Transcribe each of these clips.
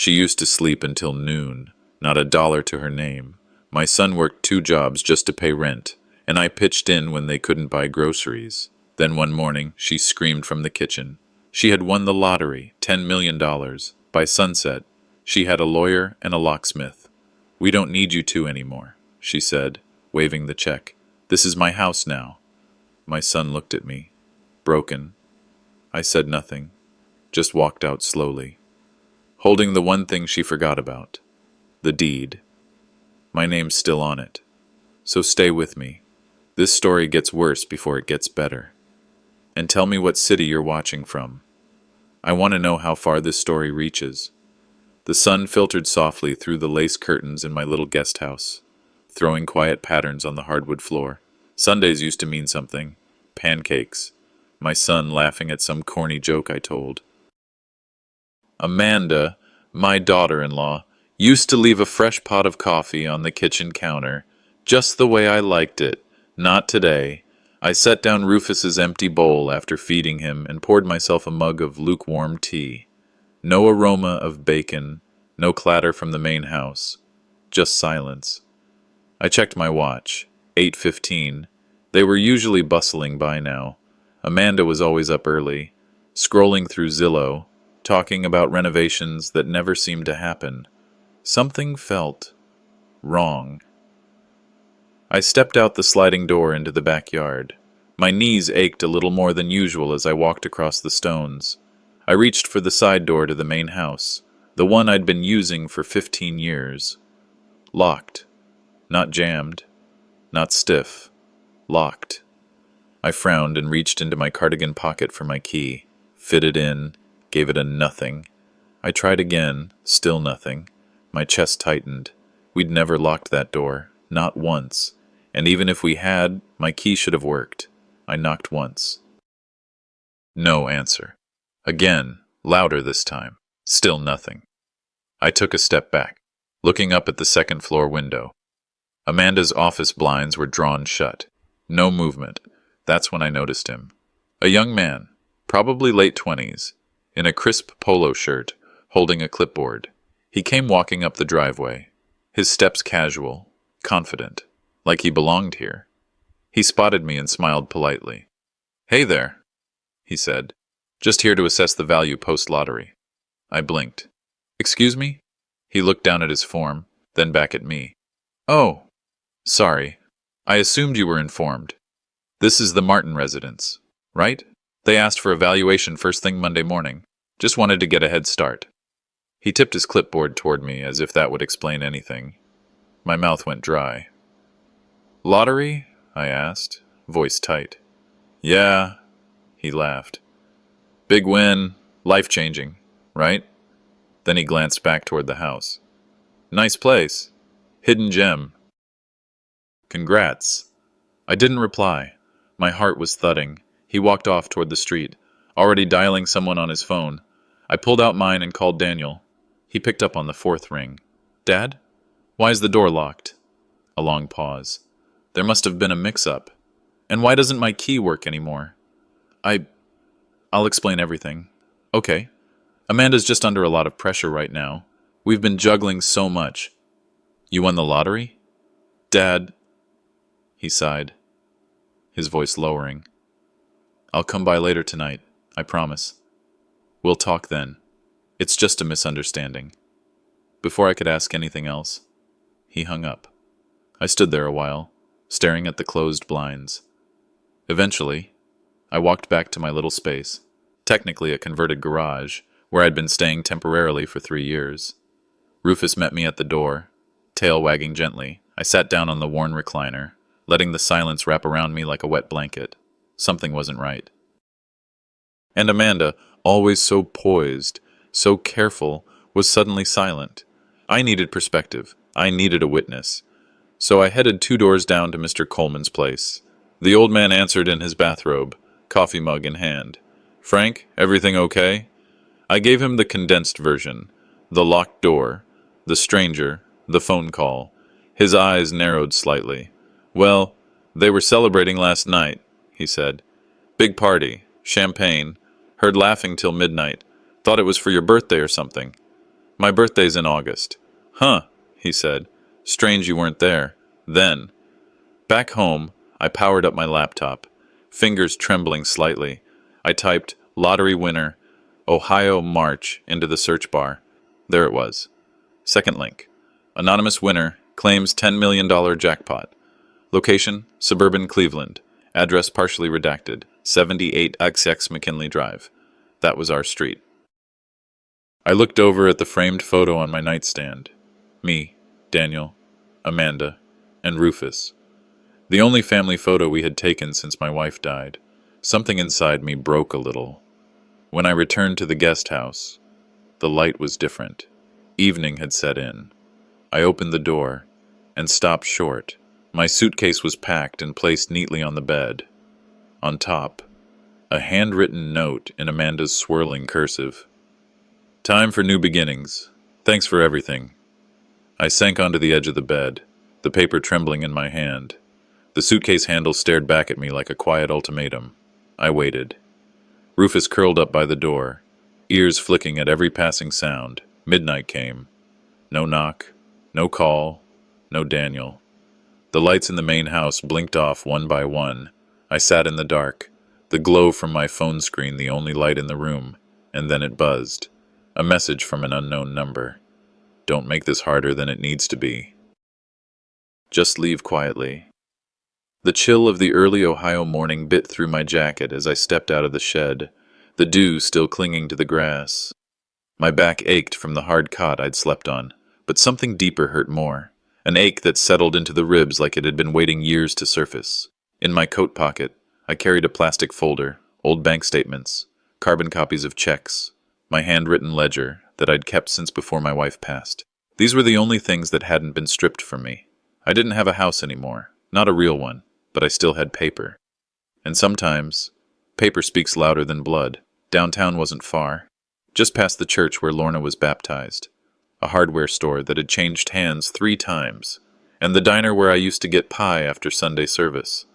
She used to sleep until noon, not a dollar to her name. My son worked 2 jobs just to pay rent, and I pitched in when they couldn't buy groceries. Then one morning, she screamed from the kitchen. She had won the lottery, $10 million. By sunset, she had a lawyer and a locksmith. "We don't need you two anymore," she said, waving the check. "This is my house now." My son looked at me, broken. I said nothing, just walked out slowly, holding the one thing she forgot about, the deed. My name's still on it, so stay with me. This story gets worse before it gets better. And tell me what city you're watching from. I want to know how far this story reaches. The sun filtered softly through the lace curtains in my little guest house, throwing quiet patterns on the hardwood floor. Sundays used to mean something. Pancakes. My son laughing at some corny joke I told. Amanda, my daughter-in-law, used to leave a fresh pot of coffee on the kitchen counter, just the way I liked it. Not today. I set down Rufus's empty bowl after feeding him and poured myself a mug of lukewarm tea. No aroma of bacon, no clatter from the main house, just silence. I checked my watch, 8:15. They were usually bustling by now. Amanda was always up early, scrolling through Zillow, talking about renovations that never seemed to happen. Something felt wrong. I stepped out the sliding door into the backyard. My knees ached a little more than usual as I walked across the stones. I reached for the side door to the main house, the one I'd been using for 15 years. Locked. Not jammed. Not stiff. Locked. I frowned and reached into my cardigan pocket for my key. Fitted in. Gave it a nothing. I tried again. Still nothing. My chest tightened. We'd never locked that door. Not once. And even if we had, my key should have worked. I knocked once. No answer. Again, louder this time. Still nothing. I took a step back, looking up at the second-floor window. Amanda's office blinds were drawn shut. No movement. That's when I noticed him. A young man, probably late 20s, in a crisp polo shirt, holding a clipboard. He came walking up the driveway, his steps casual, confident, like he belonged here. He spotted me and smiled politely. "Hey there," he said. "Just here to assess the value post-lottery." I blinked. "Excuse me?" He looked down at his form, then back at me. "Oh, sorry. I assumed you were informed. This is the Martin residence, right? They asked for a valuation first thing Monday morning. Just wanted to get a head start." He tipped his clipboard toward me as if that would explain anything. My mouth went dry. "Lottery?" I asked, voice tight. "Yeah," he laughed. "Big win, life-changing, right?" Then he glanced back toward the house. "Nice place. Hidden gem." "Congrats." I didn't reply. My heart was thudding. He walked off toward the street, already dialing someone on his phone. I pulled out mine and called Daniel. He picked up on the 4th ring. "Dad? Why is the door locked?" A long pause. "There must have been a mix-up. And why doesn't my key work anymore?" I'll explain everything. Okay. Amanda's just under a lot of pressure right now. We've been juggling so much. You won the lottery? Dad, he sighed, his voice lowering. I'll come by later tonight, I promise. We'll talk then. It's just a misunderstanding. Before I could ask anything else, he hung up. I stood there a while, staring at the closed blinds. Eventually, I walked back to my little space, technically a converted garage, where I'd been staying temporarily for 3 years. Rufus met me at the door, tail wagging gently. I sat down on the worn recliner, letting the silence wrap around me like a wet blanket. Something wasn't right. And Amanda, always so poised, so careful, was suddenly silent. I needed perspective. I needed a witness. So I headed 2 doors down to Mr. Coleman's place. The old man answered in his bathrobe, coffee mug in hand. "Frank, everything okay?" I gave him the condensed version. The locked door, the stranger, the phone call. His eyes narrowed slightly. "Well, they were celebrating last night," he said. "Big party, champagne. Heard laughing till midnight. Thought it was for your birthday or something." My birthday's in August. Huh, he said. Strange you weren't there. Then. Back home, I powered up my laptop, fingers trembling slightly. I typed lottery winner, Ohio March into the search bar. There it was. Second link. Anonymous winner claims $10 million jackpot. Location, suburban Cleveland. Address partially redacted. 78XX McKinley Drive. That was our street. I looked over at the framed photo on my nightstand. Me, Daniel, Amanda, and Rufus. The only family photo we had taken since my wife died. Something inside me broke a little. When I returned to the guest house, the light was different. Evening had set in. I opened the door and stopped short. My suitcase was packed and placed neatly on the bed. On top, a handwritten note in Amanda's swirling cursive. Time for new beginnings. Thanks for everything. I sank onto the edge of the bed, the paper trembling in my hand. The suitcase handle stared back at me like a quiet ultimatum. I waited. Rufus curled up by the door, ears flicking at every passing sound. Midnight came. No knock, no call, no Daniel. The lights in the main house blinked off one by one. I sat in the dark, the glow from my phone screen the only light in the room, and then it buzzed. A message from an unknown number. Don't make this harder than it needs to be. Just leave quietly. The chill of the early Ohio morning bit through my jacket as I stepped out of the shed, the dew still clinging to the grass. My back ached from the hard cot I'd slept on, but something deeper hurt more, an ache that settled into the ribs like it had been waiting years to surface. In my coat pocket, I carried a plastic folder, old bank statements, carbon copies of checks, my handwritten ledger that I'd kept since before my wife passed. These were the only things that hadn't been stripped from me. I didn't have a house anymore, not a real one, but I still had paper. And sometimes, paper speaks louder than blood. Downtown wasn't far, just past the church where Lorna was baptized, a hardware store that had changed hands 3 times, and the diner where I used to get pie after Sunday service.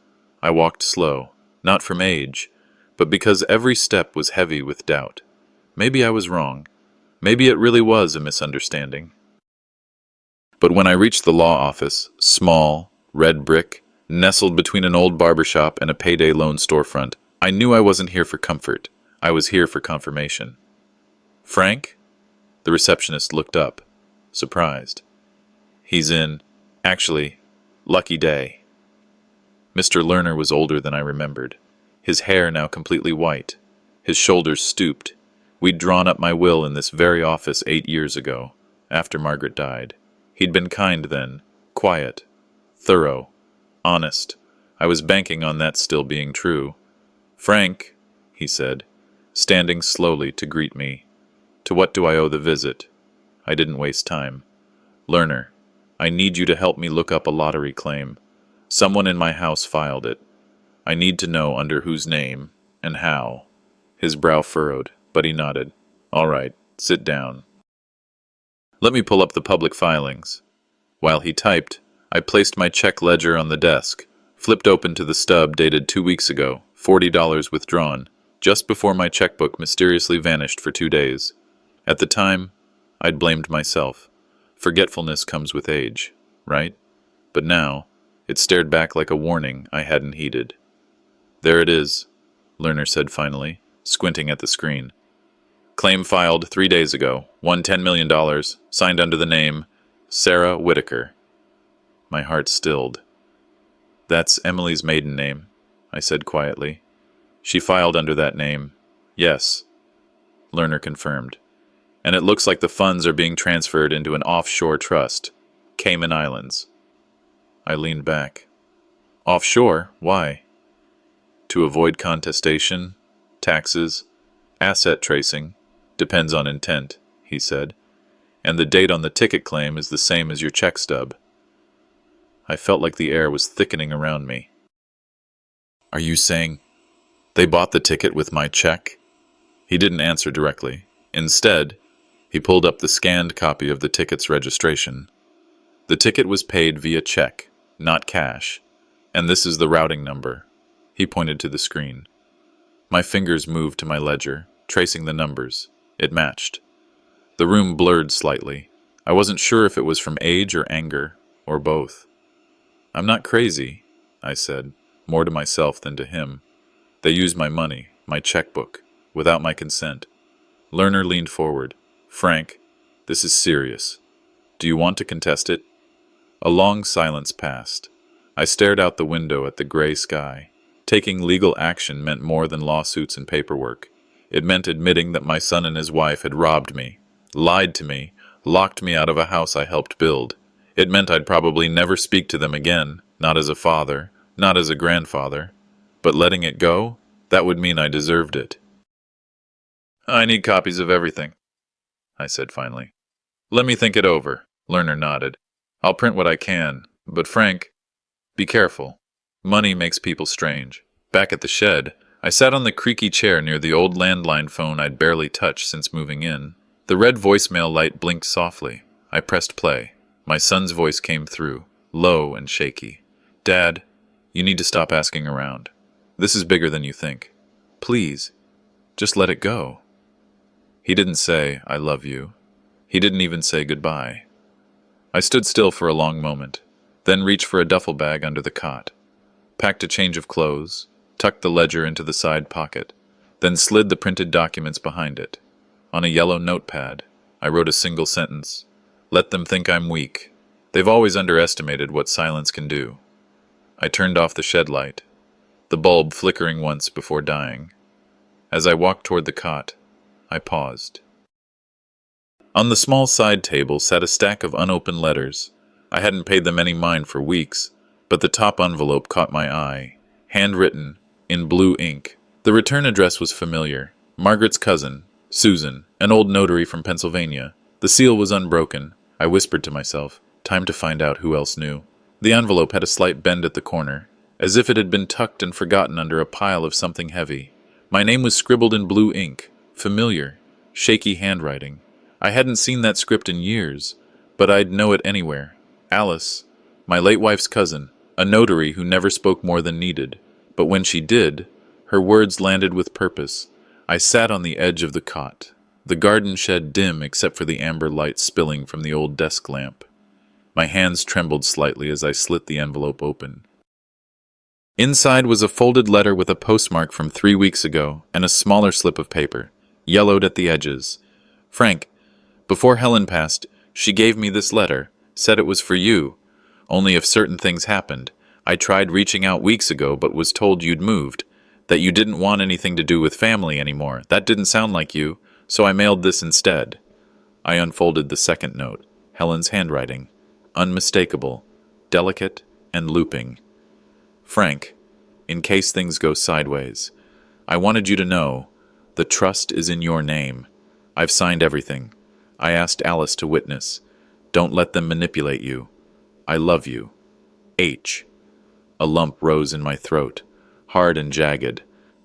I walked slow, not from age, but because every step was heavy with doubt. Maybe I was wrong. Maybe it really was a misunderstanding. But when I reached the law office, small, red brick, nestled between an old barbershop and a payday loan storefront, I knew I wasn't here for comfort. I was here for confirmation. Frank? The receptionist looked up, surprised. He's in. Actually, lucky day. Mr. Lerner was older than I remembered, his hair now completely white, his shoulders stooped. We'd drawn up my will in this very office 8 years ago, after Margaret died. He'd been kind then, quiet, thorough, honest. I was banking on that still being true. Frank, he said, standing slowly to greet me. To what do I owe the visit? I didn't waste time. Lerner, I need you to help me look up a lottery claim. Someone in my house filed it. I need to know under whose name and how. His brow furrowed, but he nodded. All right, sit down. Let me pull up the public filings. While he typed, I placed my check ledger on the desk, flipped open to the stub dated 2 weeks ago, $40 withdrawn, just before my checkbook mysteriously vanished for 2 days. At the time, I'd blamed myself. Forgetfulness comes with age, right? But now, it stared back like a warning I hadn't heeded. There it is, Lerner said finally, squinting at the screen. Claim filed 3 days ago, won $10 million, signed under the name Sarah Whitaker. My heart stilled. That's Emily's maiden name, I said quietly. She filed under that name. Yes, Lerner confirmed. And it looks like the funds are being transferred into an offshore trust, Cayman Islands. I leaned back. Offshore? Why? To avoid contestation, taxes, asset tracing, depends on intent, he said. And the date on the ticket claim is the same as your check stub. I felt like the air was thickening around me. Are you saying they bought the ticket with my check? He didn't answer directly. Instead, he pulled up the scanned copy of the ticket's registration. The ticket was paid via check, not cash, and this is the routing number. He pointed to the screen. My fingers moved to my ledger, tracing the numbers. It matched. The room blurred slightly. I wasn't sure if it was from age or anger, or both. "I'm not crazy," I said, more to myself than to him. "They used my money, my checkbook, without my consent." Lerner leaned forward. "Frank, this is serious. Do you want to contest it?" A long silence passed. I stared out the window at the gray sky. Taking legal action meant more than lawsuits and paperwork. It meant admitting that my son and his wife had robbed me, lied to me, locked me out of a house I helped build. It meant I'd probably never speak to them again, not as a father, not as a grandfather. But letting it go, that would mean I deserved it. "I need copies of everything," I said finally. "Let me think it over," Lerner nodded. "I'll print what I can, but Frank, be careful. Money makes people strange." Back at the shed, I sat on the creaky chair near the old landline phone I'd barely touched since moving in. The red voicemail light blinked softly. I pressed play. My son's voice came through, low and shaky. "Dad, you need to stop asking around. This is bigger than you think. Please, just let it go." He didn't say, "I love you." He didn't even say goodbye. I stood still for a long moment, then reached for a duffel bag under the cot, packed a change of clothes, tucked the ledger into the side pocket, then slid the printed documents behind it. On a yellow notepad, I wrote a single sentence. "Let them think I'm weak. They've always underestimated what silence can do." I turned off the shed light, the bulb flickering once before dying. As I walked toward the cot, I paused. On the small side table sat a stack of unopened letters. I hadn't paid them any mind for weeks, but the top envelope caught my eye, handwritten, in blue ink. The return address was familiar. Margaret's cousin, Susan, an old notary from Pennsylvania. The seal was unbroken. I whispered to myself, time to find out who else knew. The envelope had a slight bend at the corner, as if it had been tucked and forgotten under a pile of something heavy. My name was scribbled in blue ink, familiar, shaky handwriting. I hadn't seen that script in years, but I'd know it anywhere. Alice, my late wife's cousin, a notary who never spoke more than needed. But when she did, her words landed with purpose. I sat on the edge of the cot, the garden shed dim except for the amber light spilling from the old desk lamp. My hands trembled slightly as I slit the envelope open. Inside was a folded letter with a postmark from 3 weeks ago and a smaller slip of paper, yellowed at the edges. "Frank, before Helen passed, she gave me this letter, said it was for you. Only if certain things happened. I tried reaching out weeks ago but was told you'd moved, that you didn't want anything to do with family anymore. That didn't sound like you, so I mailed this instead." I unfolded the second note, Helen's handwriting, unmistakable, delicate, and looping. "Frank, in case things go sideways, I wanted you to know, the trust is in your name. I've signed everything. I asked Alice to witness. Don't let them manipulate you. I love you. H." A lump rose in my throat, hard and jagged.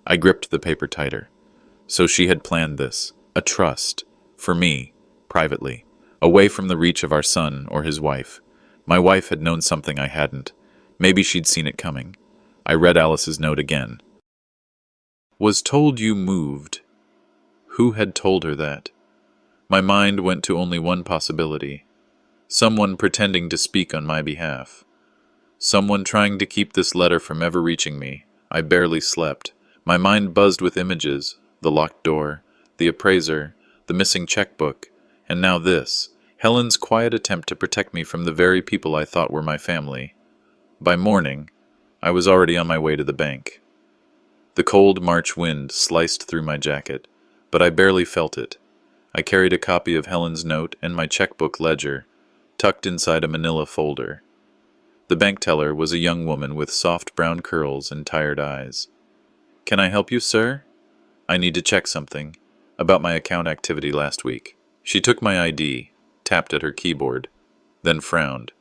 I gripped the paper tighter. So she had planned this, a trust, for me, privately, away from the reach of our son or his wife. My wife had known something I hadn't. Maybe she'd seen it coming. I read Alice's note again. "Was told you moved." Who had told her that? My mind went to only one possibility. Someone pretending to speak on my behalf. Someone trying to keep this letter from ever reaching me. I barely slept. My mind buzzed with images, the locked door, the appraiser, the missing checkbook, and now this, Helen's quiet attempt to protect me from the very people I thought were my family. By morning, I was already on my way to the bank. The cold March wind sliced through my jacket, but I barely felt it. I carried a copy of Helen's note and my checkbook ledger, tucked inside a manila folder. The bank teller was a young woman with soft brown curls and tired eyes. "Can I help you, sir? I need to check something about my account activity last week." She took my ID, tapped at her keyboard, then frowned.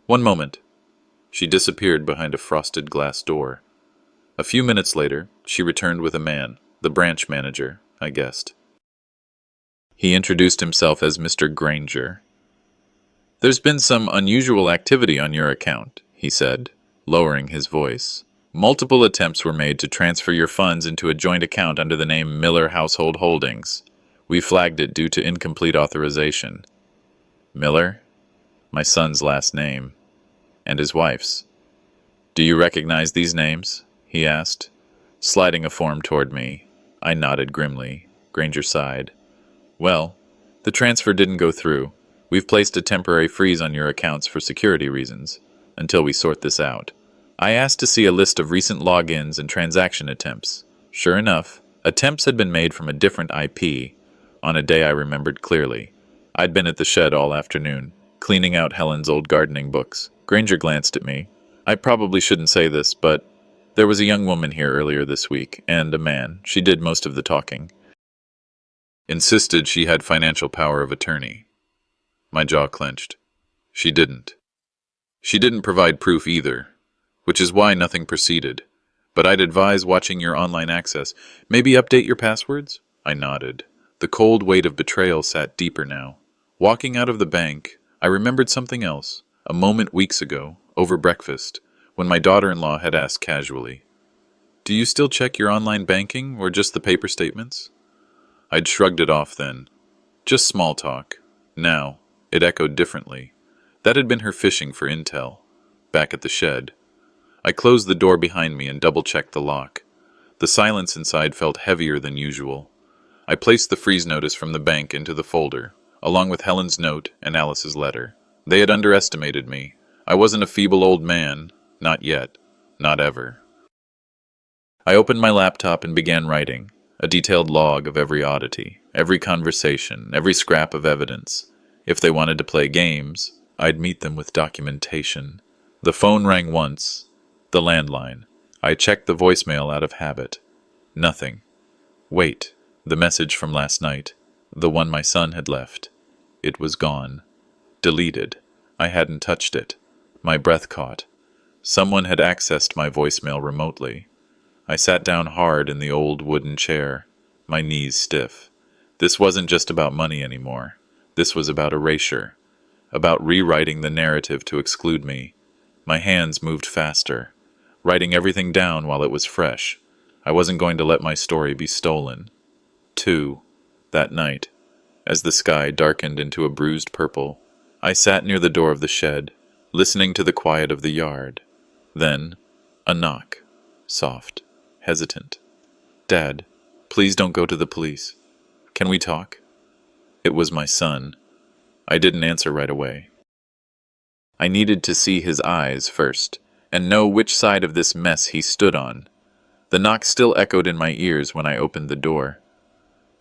"One moment." She disappeared behind a frosted glass door. A few minutes later, she returned with a man, the branch manager, I guessed. He introduced himself as Mr. Granger. "There's been some unusual activity on your account," he said, lowering his voice. "Multiple attempts were made to transfer your funds into a joint account under the name Miller Household Holdings. We flagged it due to incomplete authorization. Miller? My son's last name. And his wife's. Do you recognize these names? He asked, sliding a form toward me. I nodded grimly. Granger sighed. Well, the transfer didn't go through. We've placed a temporary freeze on your accounts for security reasons, until we sort this out. I asked to see a list of recent logins and transaction attempts. Sure enough, attempts had been made from a different IP, on a day I remembered clearly. I'd been at the shed all afternoon, cleaning out Helen's old gardening books. Granger glanced at me. I probably shouldn't say this, but there was a young woman here earlier this week, and a man. She did most of the talking. Insisted she had financial power of attorney. My jaw clenched. She didn't. She didn't provide proof either, which is why nothing proceeded. But I'd advise watching your online access. Maybe update your passwords? I nodded. The cold weight of betrayal sat deeper now. Walking out of the bank, I remembered something else, a moment weeks ago, over breakfast, when my daughter-in-law had asked casually, "Do you still check your online banking, or just the paper statements?" I'd shrugged it off then. Just small talk. Now, it echoed differently. That had been her fishing for intel. Back at the shed. I closed the door behind me and double-checked the lock. The silence inside felt heavier than usual. I placed the freeze notice from the bank into the folder, along with Helen's note and Alice's letter. They had underestimated me. I wasn't a feeble old man. Not yet. Not ever. I opened my laptop and began writing, a detailed log of every oddity, every conversation, every scrap of evidence. If they wanted to play games, I'd meet them with documentation. The phone rang once. The landline. I checked the voicemail out of habit. Nothing. Wait. The message from last night. The one my son had left. It was gone. Deleted. I hadn't touched it. My breath caught. Someone had accessed my voicemail remotely. I sat down hard in the old wooden chair, my knees stiff. This wasn't just about money anymore. This was about erasure. About rewriting the narrative to exclude me. My hands moved faster, writing everything down while it was fresh. I wasn't going to let my story be stolen. 2. That night, as the sky darkened into a bruised purple, I sat near the door of the shed, listening to the quiet of the yard. Then, a knock. Soft, hesitant. "Dad, please don't go to the police. Can we talk?" It was my son. I didn't answer right away. I needed to see his eyes first, and know which side of this mess he stood on. The knock still echoed in my ears when I opened the door.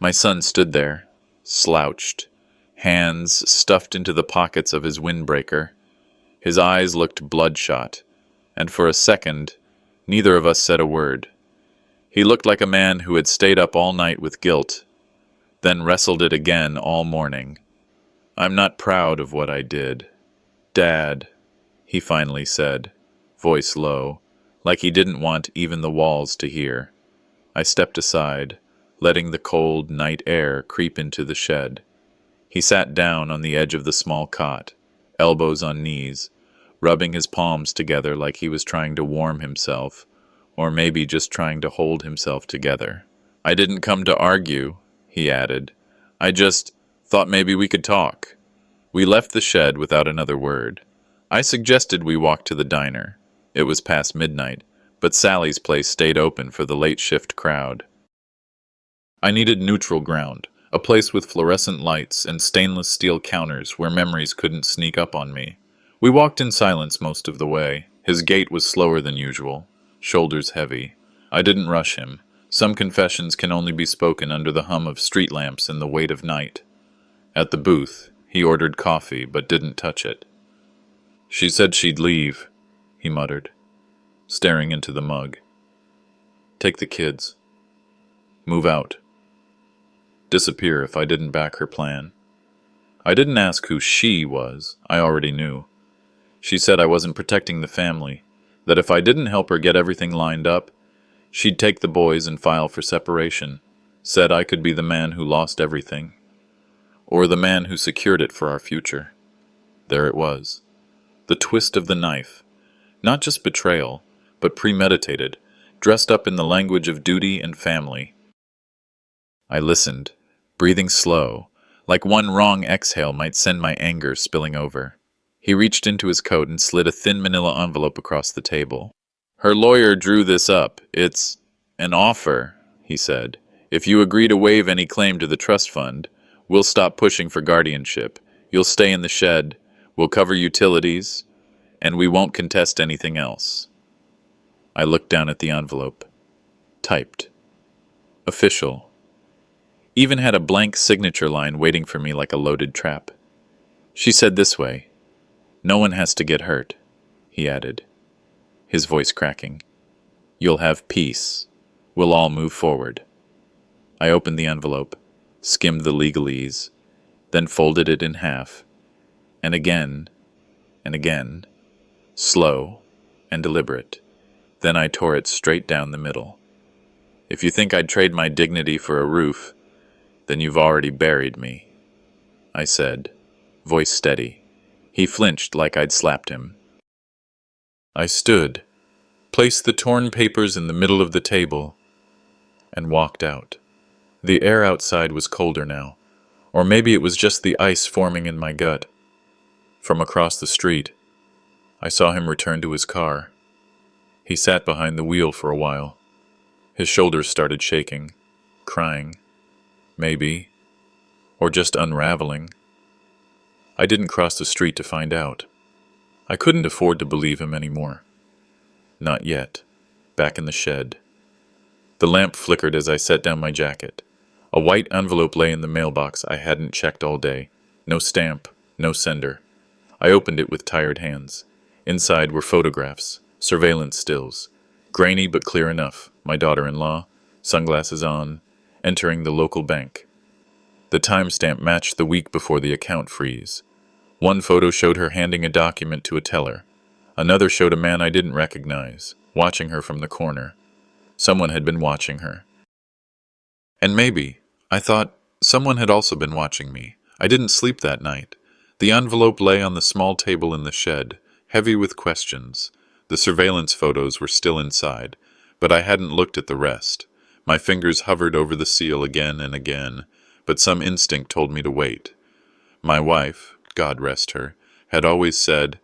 My son stood there, slouched, hands stuffed into the pockets of his windbreaker. His eyes looked bloodshot, and for a second, neither of us said a word. He looked like a man who had stayed up all night with guilt, then wrestled it again all morning. "I'm not proud of what I did. Dad," he finally said, voice low, like he didn't want even the walls to hear. I stepped aside, letting the cold night air creep into the shed. He sat down on the edge of the small cot, elbows on knees, rubbing his palms together like he was trying to warm himself, or maybe just trying to hold himself together. "I didn't come to argue," he added. "I just thought maybe we could talk." We left the shed without another word. I suggested we walk to the diner. It was past midnight, but Sally's place stayed open for the late shift crowd. I needed neutral ground, a place with fluorescent lights and stainless steel counters where memories couldn't sneak up on me. We walked in silence most of the way. His gait was slower than usual, shoulders heavy. I didn't rush him. Some confessions can only be spoken under the hum of street lamps and the weight of night. At the booth, he ordered coffee but didn't touch it. "She said she'd leave," he muttered, staring into the mug. "Take the kids. Move out. Disappear if I didn't back her plan." I didn't ask who she was. I already knew. She said I wasn't protecting the family, that if I didn't help her get everything lined up, she'd take the boys and file for separation. Said I could be the man who lost everything, or the man who secured it for our future. There it was. The twist of the knife. Not just betrayal, but premeditated, dressed up in the language of duty and family. I listened, breathing slow, like one wrong exhale might send my anger spilling over. He reached into his coat and slid a thin manila envelope across the table. Her lawyer drew this up. It's an offer, he said. If you agree to waive any claim to the trust fund, we'll stop pushing for guardianship. You'll stay in the shed, we'll cover utilities, and we won't contest anything else. I looked down at the envelope. Typed. Official. Even had a blank signature line waiting for me like a loaded trap. She said this way, "No one has to get hurt," he added, his voice cracking. "You'll have peace. We'll all move forward." I opened the envelope, skimmed the legalese, then folded it in half, and again, slow and deliberate. Then I tore it straight down the middle. If you think I'd trade my dignity for a roof, then you've already buried me, I said, voice steady. He flinched like I'd slapped him. I stood, placed the torn papers in the middle of the table, and walked out. The air outside was colder now, or maybe it was just the ice forming in my gut. From across the street, I saw him return to his car. He sat behind the wheel for a while. His shoulders started shaking, crying, maybe, or just unraveling. I didn't cross the street to find out. I couldn't afford to believe him anymore. Not yet. Back in the shed. The lamp flickered as I set down my jacket. A white envelope lay in the mailbox I hadn't checked all day. No stamp, no sender. I opened it with tired hands. Inside were photographs, surveillance stills. Grainy but clear enough. My daughter-in-law, sunglasses on, entering the local bank. The timestamp matched the week before the account freeze. One photo showed her handing a document to a teller. Another showed a man I didn't recognize, watching her from the corner. Someone had been watching her. And maybe, I thought, someone had also been watching me. I didn't sleep that night. The envelope lay on the small table in the shed, heavy with questions. The surveillance photos were still inside, but I hadn't looked at the rest. My fingers hovered over the seal again and again, but some instinct told me to wait. My wife, God rest her, had always said,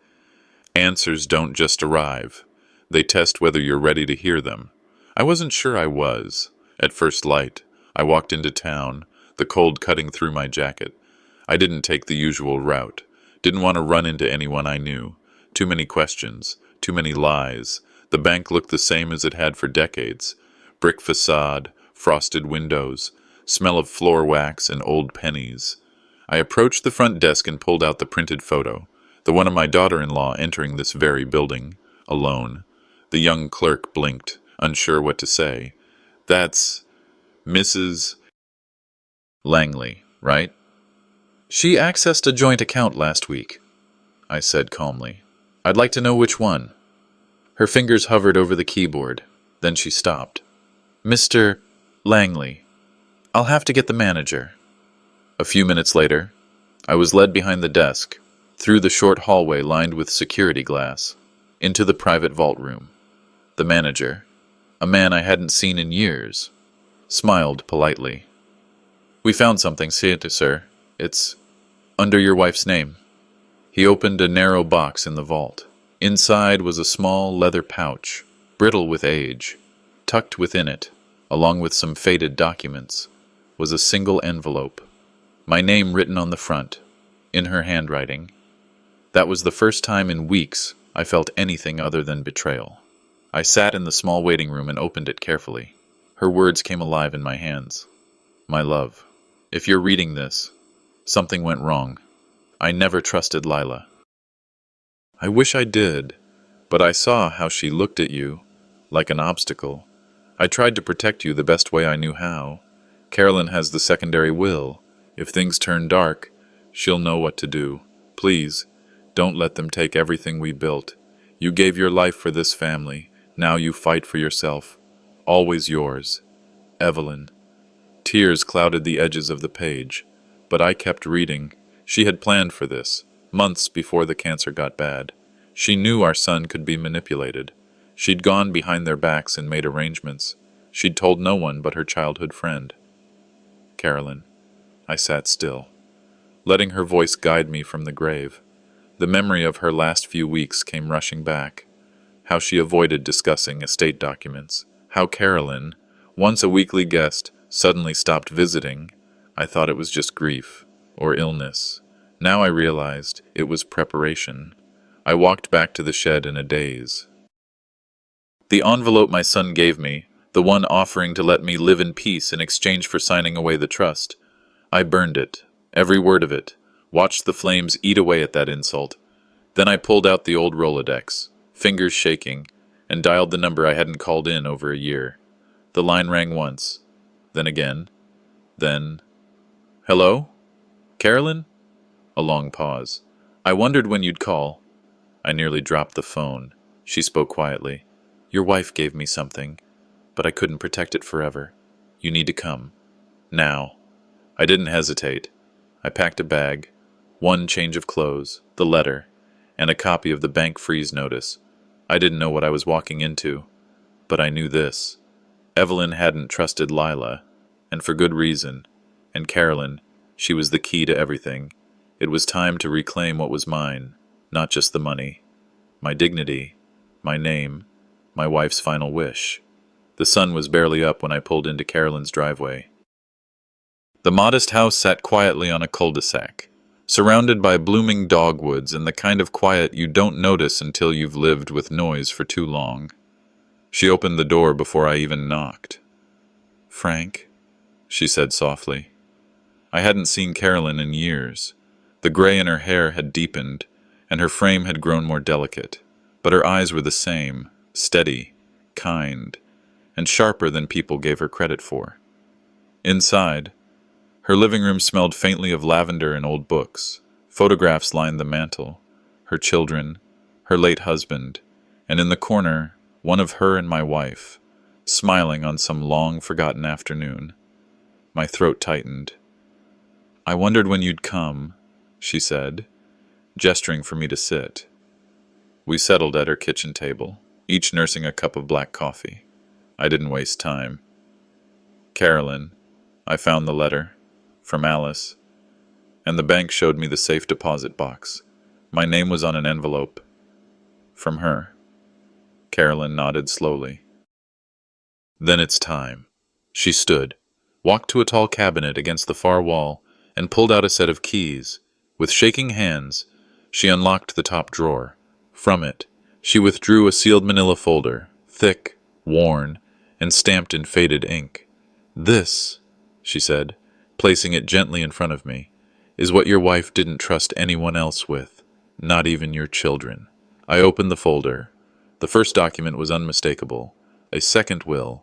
"Answers don't just arrive. They test whether you're ready to hear them." I wasn't sure I was. At first light, I walked into town, the cold cutting through my jacket. I didn't take the usual route. Didn't want to run into anyone I knew. Too many questions, too many lies. The bank looked the same as it had for decades. Brick facade, frosted windows, smell of floor wax and old pennies. I approached the front desk and pulled out the printed photo, the one of my daughter-in-law entering this very building, alone. The young clerk blinked, unsure what to say. "That's Mrs. Langley, right?" "She accessed a joint account last week," I said calmly. "I'd like to know which one." Her fingers hovered over the keyboard. Then she stopped. "Mr. Langley. I'll have to get the manager." A few minutes later, I was led behind the desk, through the short hallway lined with security glass, into the private vault room. The manager, a man I hadn't seen in years, smiled politely. "We found something, sir. It's under your wife's name." He opened a narrow box in the vault. Inside was a small leather pouch, brittle with age. Tucked within it, along with some faded documents, was a single envelope. My name written on the front, in her handwriting. That was the first time in weeks I felt anything other than betrayal. I sat in the small waiting room and opened it carefully. Her words came alive in my hands. "My love, if you're reading this, something went wrong. I never trusted Lila." I wish I did, but I saw how she looked at you, like an obstacle. I tried to protect you the best way I knew how. Carolyn has the secondary will. If things turn dark, she'll know what to do. Please, don't let them take everything we built. You gave your life for this family. Now you fight for yourself. Always yours, Evelyn. Tears clouded the edges of the page, but I kept reading. She had planned for this, months before the cancer got bad. She knew our son could be manipulated. She'd gone behind their backs and made arrangements. She'd told no one but her childhood friend. Carolyn. I sat still, letting her voice guide me from the grave. The memory of her last few weeks came rushing back. How she avoided discussing estate documents. How Carolyn, once a weekly guest, suddenly stopped visiting. I thought it was just grief or illness. Now I realized it was preparation. I walked back to the shed in a daze. The envelope my son gave me, the one offering to let me live in peace in exchange for signing away the trust, I burned it, every word of it, watched the flames eat away at that insult. Then I pulled out the old Rolodex, fingers shaking, and dialed the number I hadn't called in over a year. The line rang once, then again, then... Hello? Carolyn? A long pause. I wondered when you'd call. I nearly dropped the phone. She spoke quietly. Your wife gave me something, but I couldn't protect it forever. You need to come. Now. I didn't hesitate. I packed a bag, one change of clothes, the letter, and a copy of the bank freeze notice. I didn't know what I was walking into, but I knew this. Evelyn hadn't trusted Lila, and for good reason. And Carolyn, she was the key to everything. It was time to reclaim what was mine, not just the money. My dignity, my name, my wife's final wish. The sun was barely up when I pulled into Carolyn's driveway. The modest house sat quietly on a cul-de-sac, surrounded by blooming dogwoods and the kind of quiet you don't notice until you've lived with noise for too long. She opened the door before I even knocked. Frank, she said softly. I hadn't seen Carolyn in years. The gray in her hair had deepened, and her frame had grown more delicate, but her eyes were the same, steady, kind, and sharper than people gave her credit for. Inside, her living room smelled faintly of lavender and old books. Photographs lined the mantel, her children, her late husband, and in the corner, one of her and my wife, smiling on some long-forgotten afternoon. My throat tightened. I wondered when you'd come, she said, gesturing for me to sit. We settled at her kitchen table, each nursing a cup of black coffee. I didn't waste time. Carolyn, I found the letter. From Alice, and the bank showed me the safe deposit box. My name was on an envelope. From her. Carolyn nodded slowly. Then it's time. She stood, walked to a tall cabinet against the far wall, and pulled out a set of keys. With shaking hands, she unlocked the top drawer. From it, she withdrew a sealed manila folder, thick, worn, and stamped in faded ink. This, she said, placing it gently in front of me, is what your wife didn't trust anyone else with, not even your children. I opened the folder. The first document was unmistakable, a second will,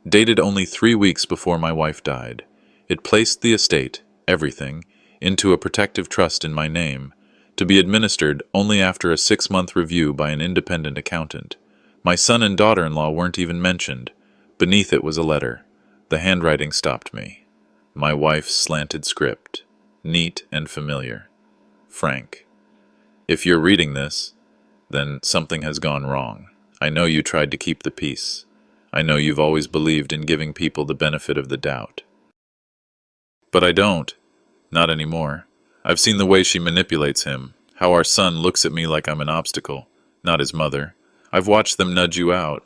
dated only 3 weeks before my wife died. It placed the estate, everything, into a protective trust in my name, to be administered only after a 6-month review by an independent accountant. My son and daughter-in-law weren't even mentioned. Beneath it was a letter. The handwriting stopped me. My wife's slanted script, neat and familiar. Frank, if you're reading this, then something has gone wrong. I know you tried to keep the peace. I know you've always believed in giving people the benefit of the doubt. But I don't. Not anymore. I've seen the way she manipulates him, how our son looks at me like I'm an obstacle, not his mother. I've watched them nudge you out.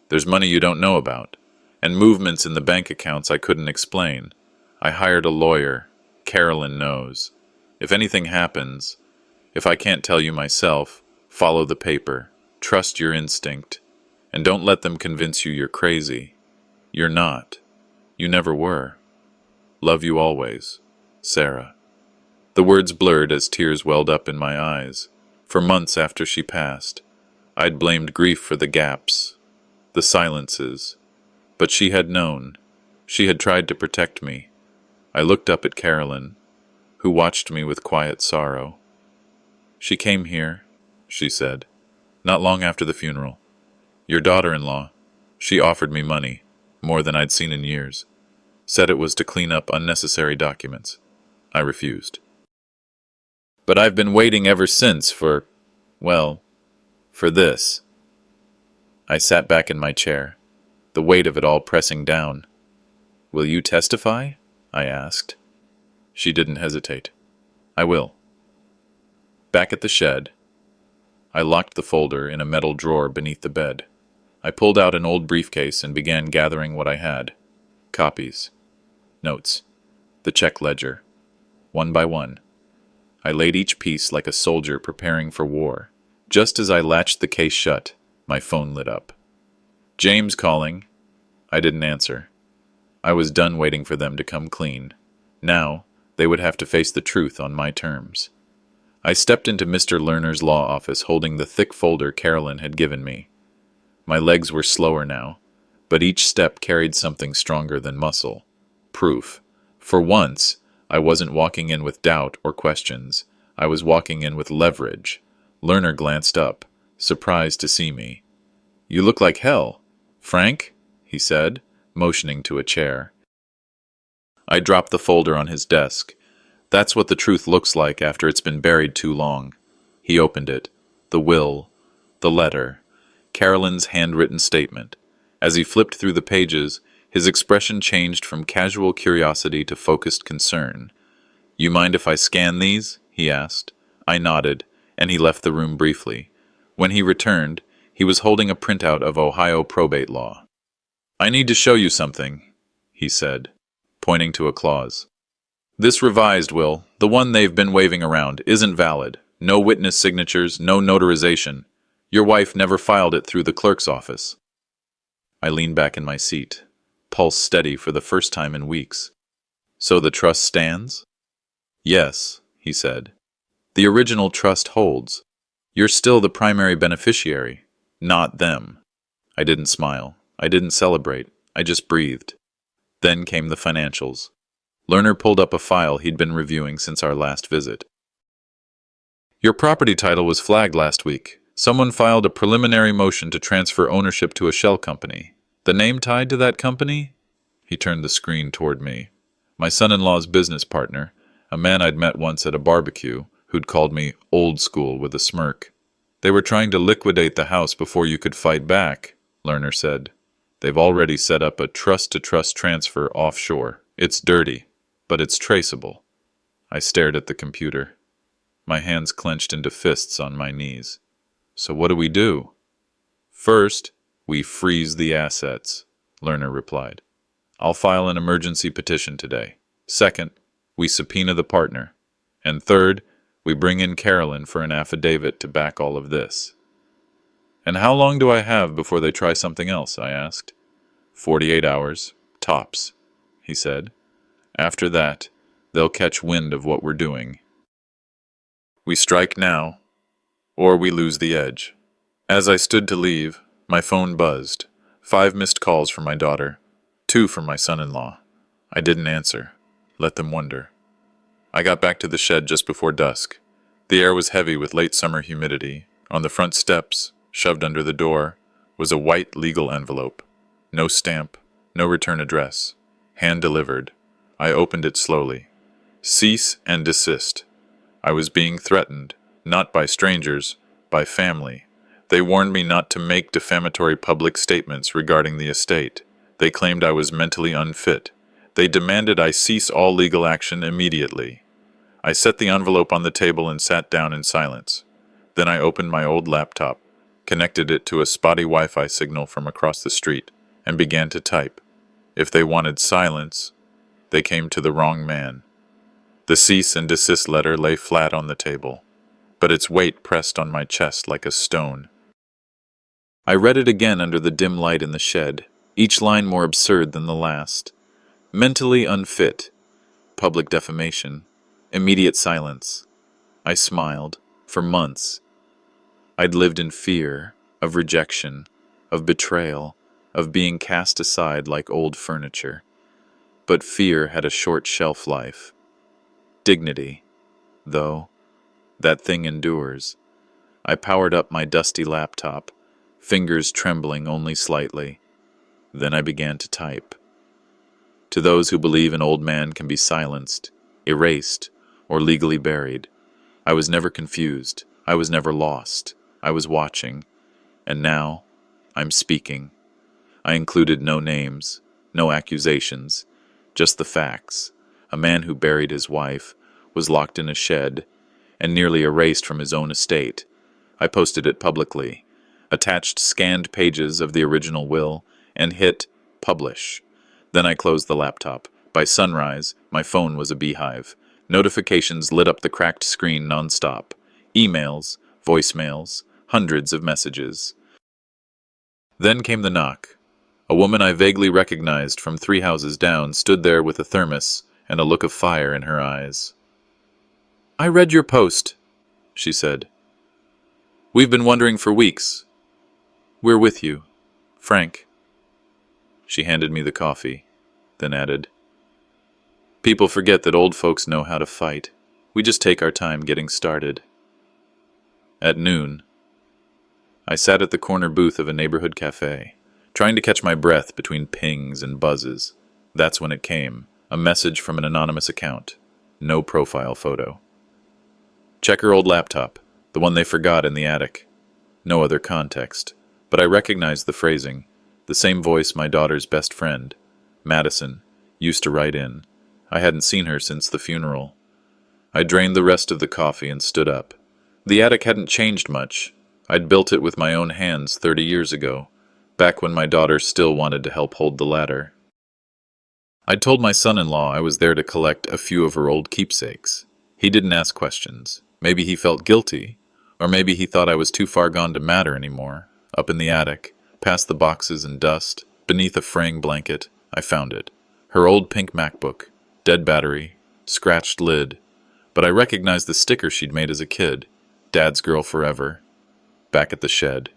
There's money you don't know about, and movements in the bank accounts I couldn't explain. I hired a lawyer. Carolyn knows. If anything happens, if I can't tell you myself, follow the paper. Trust your instinct. And don't let them convince you you're crazy. You're not. You never were. Love you always, Sarah. The words blurred as tears welled up in my eyes. For months after she passed, I'd blamed grief for the gaps, the silences. But she had known. She had tried to protect me. I looked up at Carolyn, who watched me with quiet sorrow. She came here, she said, not long after the funeral. Your daughter-in-law, she offered me money, more than I'd seen in years. Said it was to clean up unnecessary documents. I refused. But I've been waiting ever since for this. I sat back in my chair, the weight of it all pressing down. Will you testify? I asked. She didn't hesitate. I will. Back at the shed, I locked the folder in a metal drawer beneath the bed. I pulled out an old briefcase and began gathering what I had. Copies. Notes. The check ledger. One by one. I laid each piece like a soldier preparing for war. Just as I latched the case shut, my phone lit up. James calling. I didn't answer. I was done waiting for them to come clean. Now, they would have to face the truth on my terms. I stepped into Mr. Lerner's law office holding the thick folder Carolyn had given me. My legs were slower now, but each step carried something stronger than muscle. Proof. For once, I wasn't walking in with doubt or questions. I was walking in with leverage. Lerner glanced up, surprised to see me. "You look like hell, Frank," he said, motioning to a chair. I dropped the folder on his desk. That's what the truth looks like after it's been buried too long. He opened it. The will. The letter. Carolyn's handwritten statement. As he flipped through the pages, his expression changed from casual curiosity to focused concern. "You mind if I scan these?" he asked. I nodded, and he left the room briefly. When he returned, he was holding a printout of Ohio probate law. "I need to show you something," he said, pointing to a clause. "This revised will, the one they've been waving around, isn't valid. No witness signatures, no notarization. Your wife never filed it through the clerk's office." I leaned back in my seat, pulse steady for the first time in weeks. "So the trust stands?" "Yes," he said. "The original trust holds. You're still the primary beneficiary, not them." I didn't smile. I didn't celebrate. I just breathed. Then came the financials. Lerner pulled up a file he'd been reviewing since our last visit. "Your property title was flagged last week. Someone filed a preliminary motion to transfer ownership to a shell company. The name tied to that company?" He turned the screen toward me. "My son-in-law's business partner, a man I'd met once at a barbecue, who'd called me old school with a smirk. They were trying to liquidate the house before you could fight back," Lerner said. "They've already set up a trust-to-trust transfer offshore. It's dirty, but it's traceable." I stared at the computer. My hands clenched into fists on my knees. "So what do we do?" "First, we freeze the assets," Lerner replied. "I'll file an emergency petition today. Second, we subpoena the partner. And third, we bring in Carolyn for an affidavit to back all of this." "And how long do I have before they try something else?" I asked. 48 hours, tops," he said. "After that, they'll catch wind of what we're doing. We strike now, or we lose the edge." As I stood to leave, my phone buzzed. 5 missed calls from my daughter, 2 from my son-in-law. I didn't answer. Let them wonder. I got back to the shed just before dusk. The air was heavy with late summer humidity. On the front steps, shoved under the door, was a white legal envelope. No stamp, no return address. Hand-delivered. I opened it slowly. Cease and desist. I was being threatened, not by strangers, by family. They warned me not to make defamatory public statements regarding the estate. They claimed I was mentally unfit. They demanded I cease all legal action immediately. I set the envelope on the table and sat down in silence. Then I opened my old laptop, connected it to a spotty Wi-Fi signal from across the street, and began to type. If they wanted silence, they came to the wrong man. The cease and desist letter lay flat on the table, but its weight pressed on my chest like a stone. I read it again under the dim light in the shed, each line more absurd than the last. Mentally unfit, public defamation, immediate silence. I smiled. For months, I'd lived in fear of rejection, of betrayal, of being cast aside like old furniture. But fear had a short shelf life. Dignity, though, that thing endures. I powered up my dusty laptop, fingers trembling only slightly. Then I began to type. To those who believe an old man can be silenced, erased, or legally buried, I was never confused. I was never lost. I was watching. And now, I'm speaking. I included no names, no accusations, just the facts. a man who buried his wife, was locked in a shed, and nearly erased from his own estate. I posted it publicly, attached scanned pages of the original will, and hit publish. Then I closed the laptop. By sunrise, my phone was a beehive. Notifications lit up the cracked screen nonstop. Emails, voicemails, hundreds of messages. Then came the knock. A woman I vaguely recognized from 3 houses down stood there with a thermos and a look of fire in her eyes. "I read your post," she said. "We've been wondering for weeks. We're with you, Frank." She handed me the coffee, then added, "People forget that old folks know how to fight. We just take our time getting started." At noon, I sat at the corner booth of a neighborhood cafe, trying to catch my breath between pings and buzzes. That's when it came, a message from an anonymous account. No profile photo. "Check her old laptop, the one they forgot in the attic." No other context, but I recognized the phrasing, the same voice my daughter's best friend, Madison, used to write in. I hadn't seen her since the funeral. I drained the rest of the coffee and stood up. The attic hadn't changed much. I'd built it with my own hands 30 years ago, back when my daughter still wanted to help hold the ladder. I'd told my son-in-law I was there to collect a few of her old keepsakes. He didn't ask questions. Maybe he felt guilty, or maybe he thought I was too far gone to matter anymore. Up in the attic, past the boxes and dust, beneath a fraying blanket, I found it. Her old pink MacBook, dead battery, scratched lid, but I recognized the sticker she'd made as a kid, Dad's Girl Forever, back at the shed.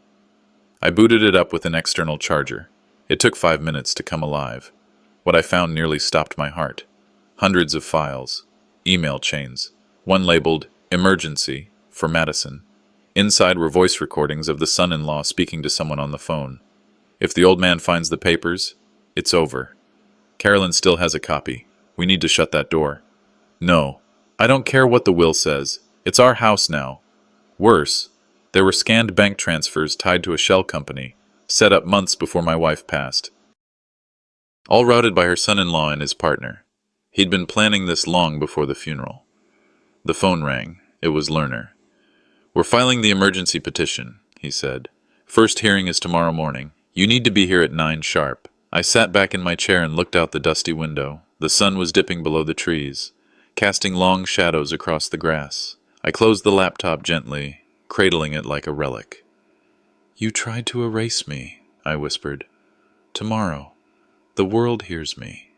I booted it up with an external charger. It took 5 minutes to come alive. What I found nearly stopped my heart. Hundreds of files, email chains, one labeled Emergency for Madison. Inside were voice recordings of the son-in-law speaking to someone on the phone. "If the old man finds the papers, it's over. Carolyn still has a copy. We need to shut that door." "No, I don't care what the will says. It's our house now." Worse, there were scanned bank transfers tied to a shell company, set up months before my wife passed. All routed by her son-in-law and his partner. He'd been planning this long before the funeral. The phone rang. It was Lerner. "We're filing the emergency petition," he said. "First hearing is tomorrow morning. You need to be here at 9 sharp. I sat back in my chair and looked out the dusty window. The sun was dipping below the trees, casting long shadows across the grass. I closed the laptop gently, cradling it like a relic. "You tried to erase me," I whispered. "Tomorrow, the world hears me."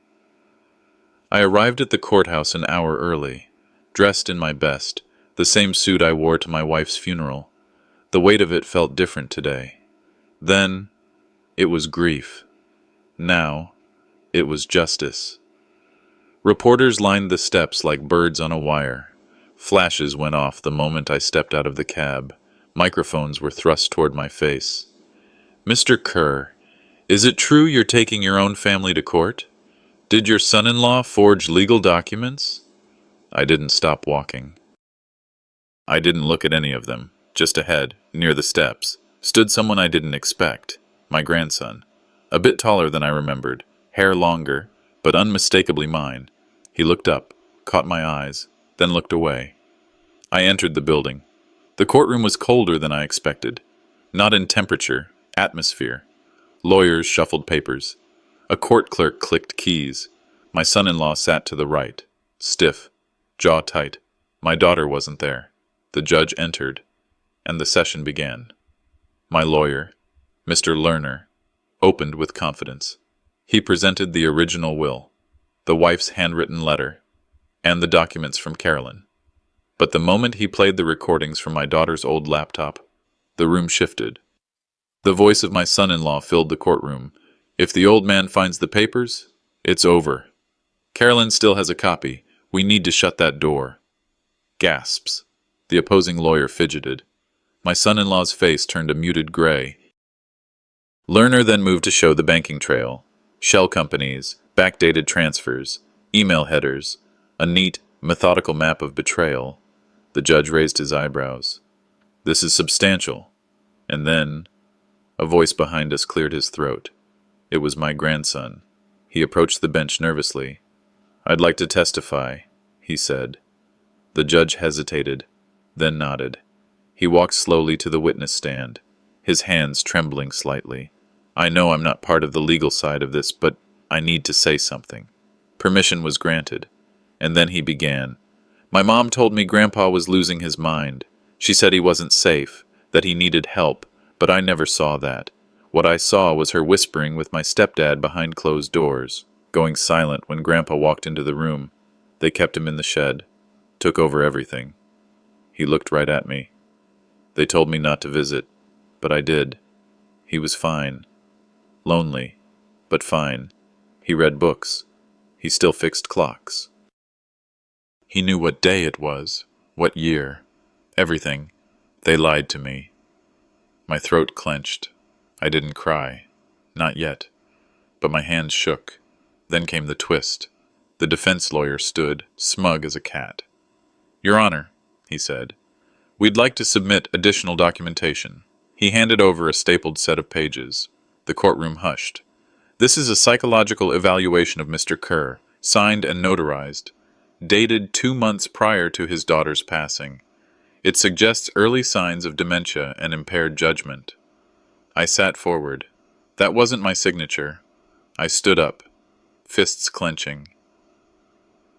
I arrived at the courthouse an hour early, dressed in my best, the same suit I wore to my wife's funeral. The weight of it felt different today. Then, it was grief. Now, it was justice. Reporters lined the steps like birds on a wire. Flashes went off the moment I stepped out of the cab. Microphones were thrust toward my face. "Mr. Kerr, is it true you're taking your own family to court? Did your son-in-law forge legal documents?" I didn't stop walking. I didn't look at any of them. Just ahead, near the steps, stood someone I didn't expect, my grandson. A bit taller than I remembered, hair longer, but unmistakably mine. He looked up, caught my eyes, then looked away. I entered the building. The courtroom was colder than I expected. Not in temperature, atmosphere. Lawyers shuffled papers. A court clerk clicked keys. My son-in-law sat to the right, stiff, jaw tight. My daughter wasn't there. The judge entered, and the session began. My lawyer, Mr. Lerner, opened with confidence. He presented the original will, the wife's handwritten letter, and the documents from Carolyn. But the moment he played the recordings from my daughter's old laptop, the room shifted. The voice of my son-in-law filled the courtroom. "If the old man finds the papers, it's over. Carolyn still has a copy. We need to shut that door." Gasps. The opposing lawyer fidgeted. My son-in-law's face turned a muted gray. Lerner then moved to show the banking trail. Shell companies, backdated transfers, email headers, a neat, methodical map of betrayal. The judge raised his eyebrows. "This is substantial." And then, a voice behind us cleared his throat. It was my grandson. He approached the bench nervously. "I'd like to testify," he said. The judge hesitated, then nodded. He walked slowly to the witness stand, his hands trembling slightly. "I know I'm not part of the legal side of this, but I need to say something." Permission was granted, and then he began. "My mom told me Grandpa was losing his mind. She said he wasn't safe, that he needed help, but I never saw that. What I saw was her whispering with my stepdad behind closed doors, going silent when Grandpa walked into the room. They kept him in the shed, took over everything." He looked right at me. "They told me not to visit, but I did. He was fine. Lonely, but fine. He read books. He still fixed clocks. He knew what day it was, what year, everything. They lied to me." My throat clenched. I didn't cry. Not yet. But my hands shook. Then came the twist. The defense lawyer stood, smug as a cat. "Your Honor," he said, "we'd like to submit additional documentation." He handed over a stapled set of pages. The courtroom hushed. "This is a psychological evaluation of Mr. Kerr, signed and notarized, dated 2 months prior to his daughter's passing. It suggests early signs of dementia and impaired judgment." I sat forward. That wasn't my signature. I stood up, fists clenching.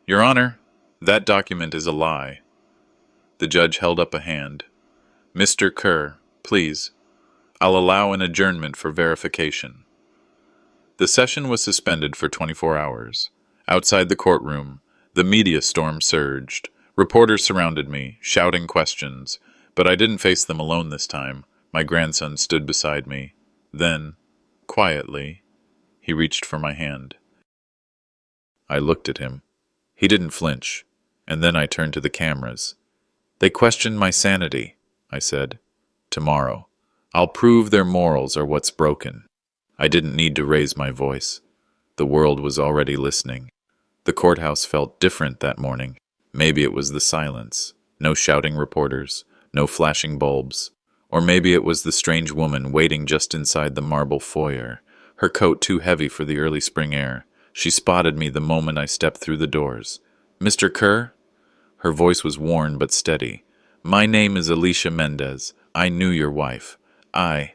"Your Honor, that document is a lie." The judge held up a hand. "Mr. Kerr, please. I'll allow an adjournment for verification." The session was suspended for 24 hours. Outside the courtroom, the media storm surged. Reporters surrounded me, shouting questions, but I didn't face them alone this time. My grandson stood beside me. Then, quietly, he reached for my hand. I looked at him. He didn't flinch, and then I turned to the cameras. "They questioned my sanity," I said. "Tomorrow, I'll prove their morals are what's broken." I didn't need to raise my voice. The world was already listening. The courthouse felt different that morning. Maybe it was the silence. No shouting reporters, no flashing bulbs. Or maybe it was the strange woman waiting just inside the marble foyer, her coat too heavy for the early spring air. She spotted me the moment I stepped through the doors. "Mr. Kerr?" Her voice was worn but steady. "My name is Alicia Mendez. I knew your wife. I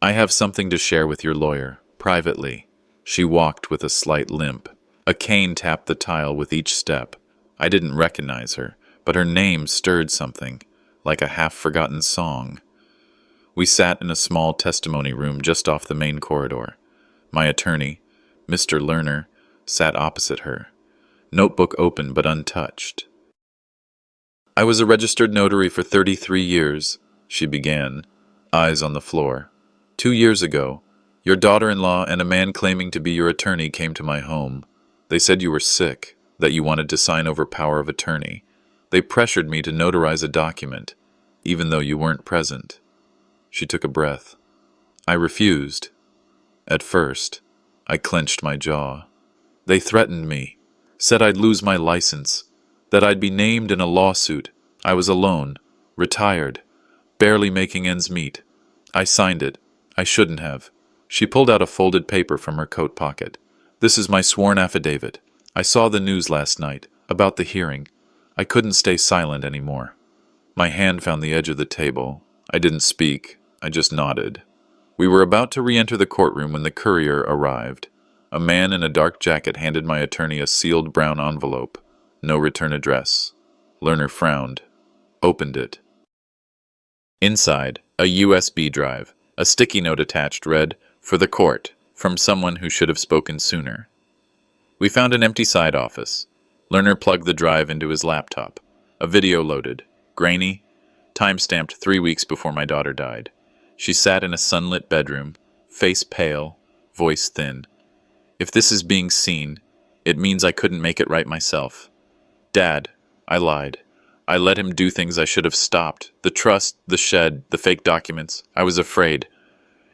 have something to share with your lawyer, privately." She walked with a slight limp. A cane tapped the tile with each step. I didn't recognize her, but her name stirred something, like a half-forgotten song. We sat in a small testimony room just off the main corridor. My attorney, Mr. Lerner, sat opposite her, notebook open but untouched. "I was a registered notary for 33 years, she began, eyes on the floor. 2 years ago, your daughter-in-law and a man claiming to be your attorney came to my home. They said you were sick, that you wanted to sign over power of attorney. They pressured me to notarize a document, even though you weren't present." She took a breath. I refused. At first, I clenched my jaw. "They threatened me, said I'd lose my license, that I'd be named in a lawsuit. I was alone, retired, barely making ends meet. I signed it. I shouldn't have." She pulled out a folded paper from her coat pocket. "This is my sworn affidavit. I saw the news last night, about the hearing. I couldn't stay silent anymore." My hand found the edge of the table. I didn't speak. I just nodded. We were about to re-enter the courtroom when the courier arrived. A man in a dark jacket handed my attorney a sealed brown envelope. No return address. Lerner frowned. Opened it. Inside, a USB drive. A sticky note attached read, "For the court, from someone who should have spoken sooner." We found an empty side office. Lerner plugged the drive into his laptop. A video loaded. Grainy. Time-stamped 3 weeks before my daughter died. She sat in a sunlit bedroom, face pale, voice thin. "If this is being seen, it means I couldn't make it right myself. Dad, I lied. I let him do things I should have stopped. The trust, the shed, the fake documents. I was afraid.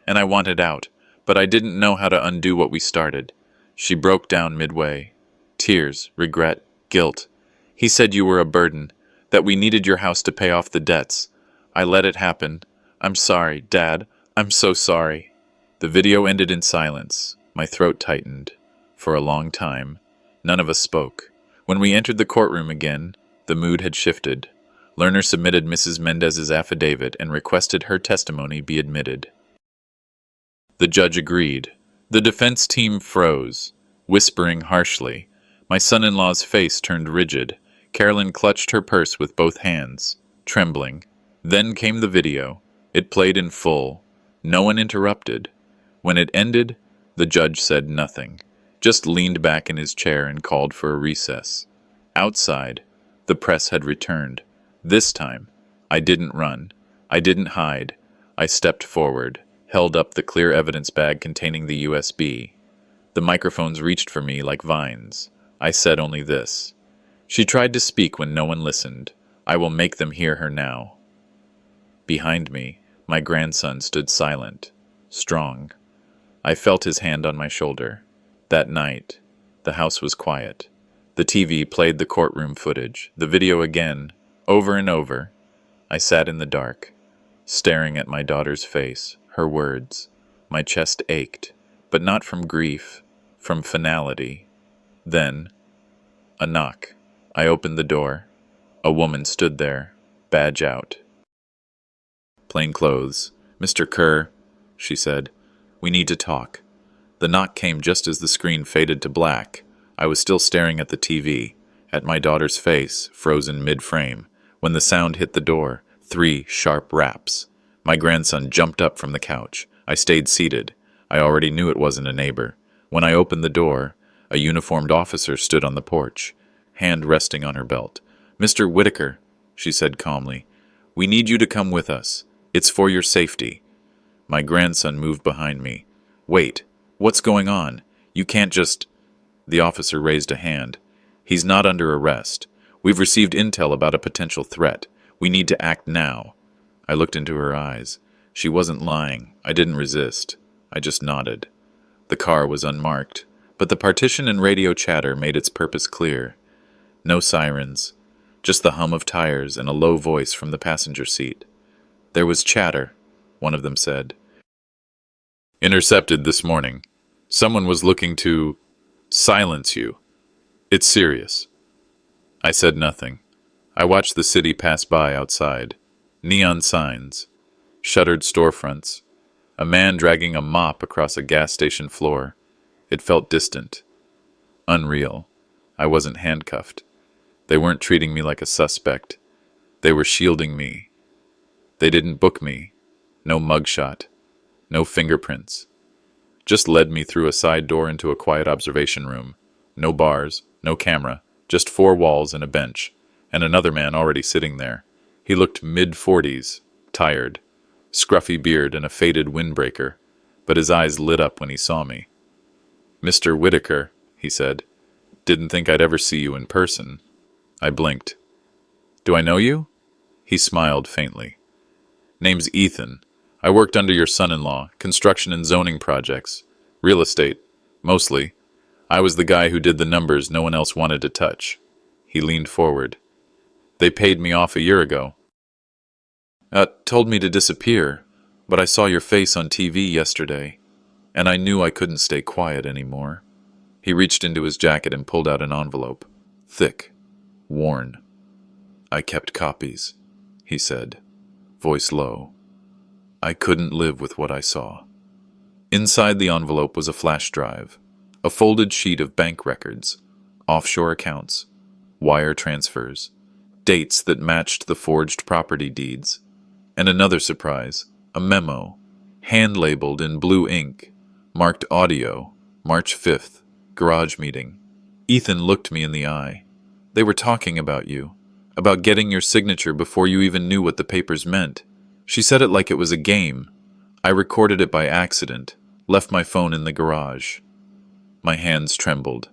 And I wanted out, but I didn't know how to undo what we started." She broke down midway. Tears, regret, guilt. "He said you were a burden, that we needed your house to pay off the debts. I let it happen. I'm sorry, Dad. I'm so sorry." The video ended in silence. My throat tightened. For a long time, none of us spoke. When we entered the courtroom again, the mood had shifted. Lerner submitted Mrs. Mendez's affidavit and requested her testimony be admitted. The judge agreed. The defense team froze, whispering harshly. My son-in-law's face turned rigid. Carolyn clutched her purse with both hands, trembling. Then came the video. It played in full. No one interrupted. When it ended, the judge said nothing, just leaned back in his chair and called for a recess. Outside, the press had returned. This time, I didn't run. I didn't hide. I stepped forward, held up the clear evidence bag containing the USB. The microphones reached for me like vines. I said only this. She tried to speak when no one listened. I will make them hear her now. Behind me, my grandson stood silent, strong. I felt his hand on my shoulder. That night, the house was quiet. The TV played the courtroom footage, the video again, over and over. I sat in the dark, staring at my daughter's face, her words. My chest ached, but not from grief, from finality. Then, a knock. I opened the door. A woman stood there, badge out. Plain clothes. "Mr. Kerr," she said, "we need to talk." The knock came just as the screen faded to black. I was still staring at the TV, at my daughter's face, frozen mid-frame. When the sound hit the door, 3 sharp raps. My grandson jumped up from the couch. I stayed seated. I already knew it wasn't a neighbor. When I opened the door, a uniformed officer stood on the porch, hand resting on her belt. "Mr. Whitaker," she said calmly, "we need you to come with us. It's for your safety." My grandson moved behind me. "Wait, what's going on? You can't just—" The officer raised a hand. "He's not under arrest. We've received intel about a potential threat. We need to act now." I looked into her eyes. She wasn't lying. I didn't resist. I just nodded. The car was unmarked, but the partition and radio chatter made its purpose clear. No sirens, just the hum of tires and a low voice from the passenger seat. "There was chatter," one of them said. "Intercepted this morning. Someone was looking to silence you. It's serious." I said nothing. I watched the city pass by outside. Neon signs, shuttered storefronts, a man dragging a mop across a gas station floor. It felt distant, unreal. I wasn't handcuffed. They weren't treating me like a suspect. They were shielding me. They didn't book me. No mugshot. No fingerprints. Just led me through a side door into a quiet observation room. No bars, no camera, just 4 walls and a bench, and another man already sitting there. He looked mid-40s, tired, scruffy beard and a faded windbreaker, but his eyes lit up when he saw me. "Mr. Whitaker," he said, "didn't think I'd ever see you in person." I blinked. "Do I know you?" He smiled faintly. "Name's Ethan. I worked under your son-in-law, construction and zoning projects. Real estate, mostly. I was the guy who did the numbers no one else wanted to touch." He leaned forward. "They paid me off a year ago." Told me to disappear, but I saw your face on TV yesterday, and I knew I couldn't stay quiet anymore." He reached into his jacket and pulled out an envelope. Thick, worn. "I kept copies," he said, voice low. "I couldn't live with what I saw." Inside the envelope was a flash drive, a folded sheet of bank records, offshore accounts, wire transfers, dates that matched the forged property deeds, and another surprise, a memo, hand-labeled in blue ink, marked audio, March 5th, garage meeting. Ethan looked me in the eye. "They were talking about you, about getting your signature before you even knew what the papers meant. She said it like it was a game. I recorded it by accident, left my phone in the garage." My hands trembled,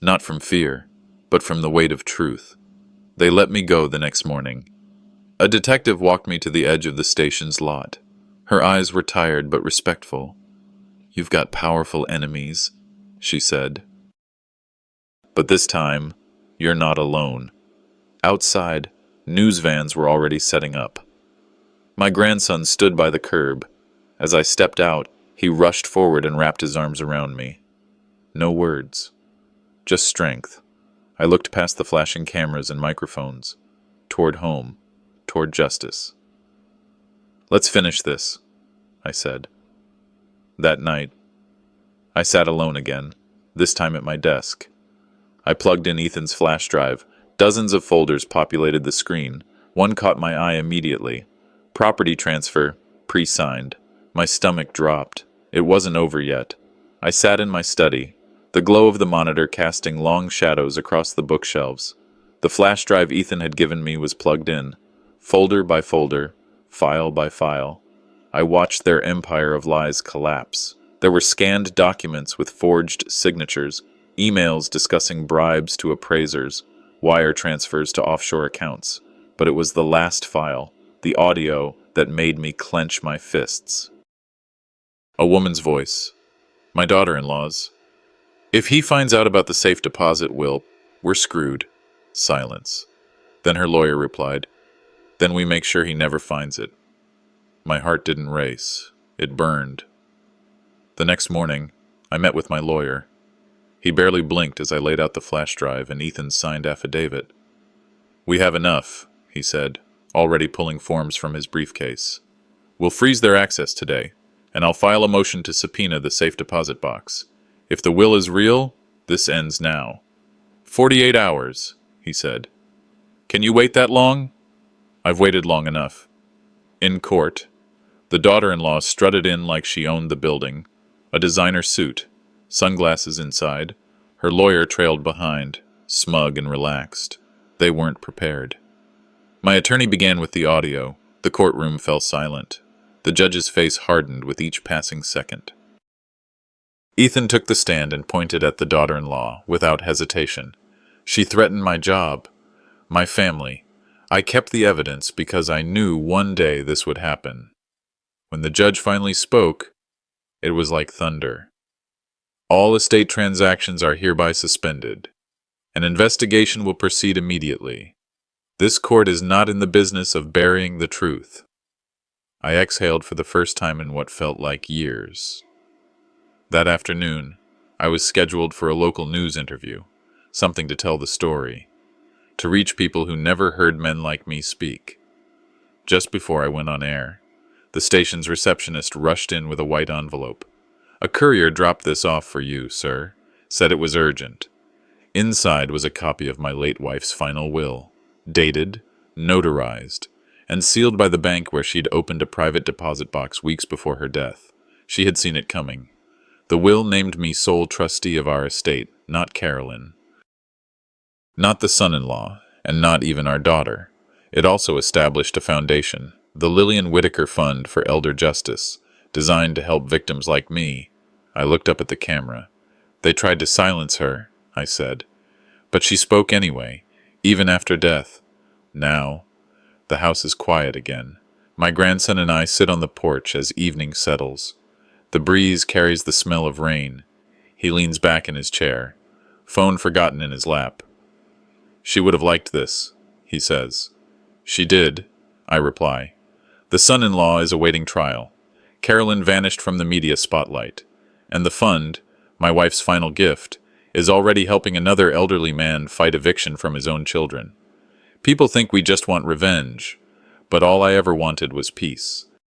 not from fear, but from the weight of truth. They let me go the next morning. A detective walked me to the edge of the station's lot. Her eyes were tired but respectful. "You've got powerful enemies," she said. "But this time, you're not alone." Outside, news vans were already setting up. My grandson stood by the curb. As I stepped out, he rushed forward and wrapped his arms around me. No words, just strength. I looked past the flashing cameras and microphones, toward home, toward justice. "Let's finish this," I said. That night, I sat alone again, this time at my desk. I plugged in Ethan's flash drive. Dozens of folders populated the screen. One caught my eye immediately. Property transfer, pre-signed. My stomach dropped. It wasn't over yet. I sat in my study, the glow of the monitor casting long shadows across the bookshelves. The flash drive Ethan had given me was plugged in, folder by folder, file by file. I watched their empire of lies collapse. There were scanned documents with forged signatures, emails discussing bribes to appraisers, wire transfers to offshore accounts. But it was the last file, the audio, that made me clench my fists. A woman's voice. My daughter-in-law's. "If he finds out about the safe deposit will, we're screwed." Silence. Then her lawyer replied, "Then we make sure he never finds it." My heart didn't race. It burned. The next morning, I met with my lawyer. He barely blinked as I laid out the flash drive and Ethan's signed affidavit. "We have enough," he said, already pulling forms from his briefcase. "We'll freeze their access today, and I'll file a motion to subpoena the safe deposit box. If the will is real, this ends now." 48 hours, he said. "Can you wait that long?" "I've waited long enough." In court, the daughter-in-law strutted in like she owned the building, a designer suit, sunglasses inside. Her lawyer trailed behind, smug and relaxed. They weren't prepared. My attorney began with the audio. The courtroom fell silent. The judge's face hardened with each passing second. Ethan took the stand and pointed at the daughter-in-law without hesitation. "She threatened my job, my family. I kept the evidence because I knew one day this would happen." When the judge finally spoke, it was like thunder. "All estate transactions are hereby suspended. An investigation will proceed immediately. This court is not in the business of burying the truth." I exhaled for the first time in what felt like years. That afternoon, I was scheduled for a local news interview, something to tell the story, to reach people who never heard men like me speak. Just before I went on air, the station's receptionist rushed in with a white envelope. "A courier dropped this off for you, sir. Said it was urgent." Inside was a copy of my late wife's final will, dated, notarized, and sealed by the bank where she'd opened a private deposit box weeks before her death. She had seen it coming. The will named me sole trustee of our estate, not Carolyn. Not the son-in-law, and not even our daughter. It also established a foundation, the Lillian Whitaker Fund for Elder Justice, designed to help victims like me. I looked up at the camera. "They tried to silence her," I said. "But she spoke anyway, even after death." Now, the house is quiet again. My grandson and I sit on the porch as evening settles. The breeze carries the smell of rain. He leans back in his chair, phone forgotten in his lap. "She would have liked this," he says. "She did," I reply. The son-in-law is awaiting trial. Carolyn vanished from the media spotlight. And the fund, my wife's final gift, is already helping another elderly man fight eviction from his own children. People think we just want revenge, but all I ever wanted was peace.